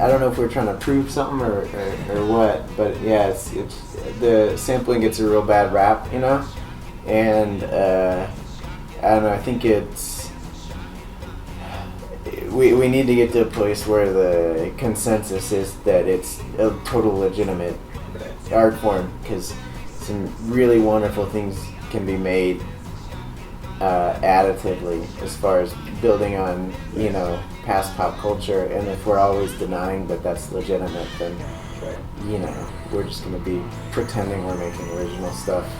don't know if we're trying to prove something or what, but yeah, it's the sampling gets a real bad rap, you know, and I don't know. I think we need to get to a place where the consensus is that it's a total legitimate art form, because some really wonderful things can be made additively as far as building on, you know, past pop culture. And if we're always denying that that's legitimate, then you know, we're just going to be pretending we're making original stuff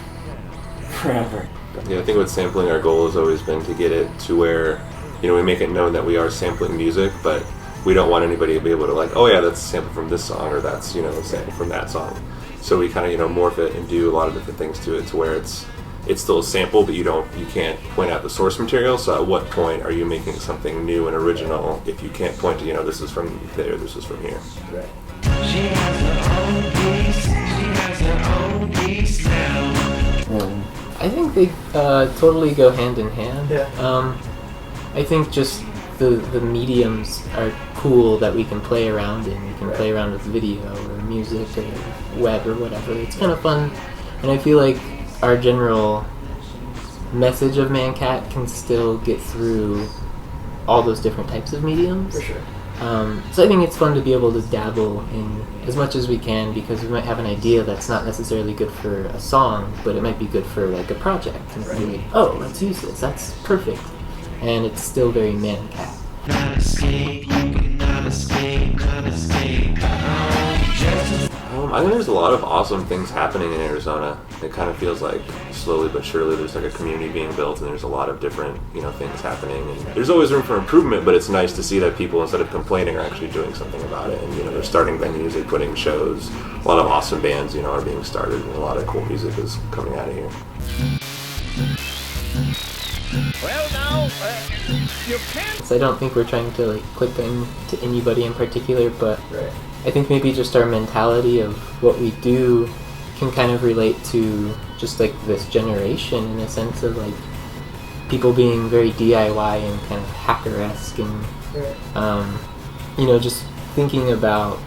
forever. Yeah, I think with sampling, our goal has always been to get it to where, you know, we make it known that we are sampling music, but we don't want anybody to be able to like, oh yeah, that's a sample from this song, or that's, you know, a sample from that song. So we kind of, you know, morph it and do a lot of different things to it to where it's still a sample, but you can't point out the source material. So at what point are you making something new and original if you can't point to, you know, this is from there, this is from here. Right. She has her own piece, she has her own piece now. I think they totally go hand in hand. Yeah. I think just the mediums are cool that we can play around in. We can play around with video or music or web or whatever. It's kind of fun, and I feel like our general message of ManCat can still get through all those different types of mediums. For sure. So I think it's fun to be able to dabble in as much as we can, because we might have an idea that's not necessarily good for a song, but it might be good for like a project. And be like, oh, let's use this. That's perfect. And it's still very ManCat. Not escape, you cannot escape, not escape. I think there's a lot of awesome things happening in Arizona. It kind of feels like slowly but surely there's like a community being built, and there's a lot of different, you know, things happening. And there's always room for improvement, but it's nice to see that people, instead of complaining, are actually doing something about it. And, you know, they're starting venues, they're putting shows. A lot of awesome bands, you know, are being started, and a lot of cool music is coming out of here. Well, now, you can't. So I don't think we're trying to like click into anybody in particular, but I think maybe just our mentality of what we do can kind of relate to just like this generation, in a sense of like people being very DIY and kind of hacker-esque, and you know, just thinking about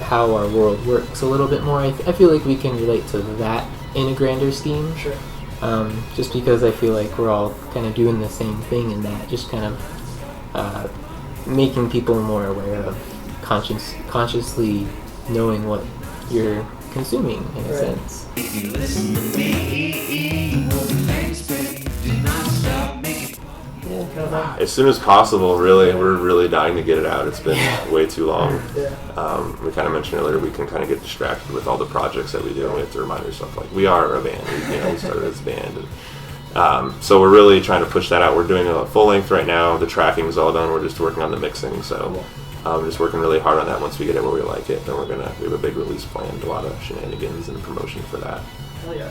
how our world works a little bit more. I feel like we can relate to that in a grander scheme. Sure. Just because I feel like we're all kind of doing the same thing in that, just kind of making people more aware of consciously knowing what you're consuming, in a sense. If you listen to me, thanks, baby, do not stop me. As soon as possible, really. We're really dying to get it out. It's been way too long. We kind of mentioned earlier, we can kind of get distracted with all the projects that we do, and we have to remind ourselves, like, we are a band. We started as a band. And, so we're really trying to push that out. We're doing a full length right now. The tracking is all done. We're just working on the mixing. So just working really hard on that. Once we get it where we like it, then we have a big release planned, a lot of shenanigans and promotion for that. Hell yeah.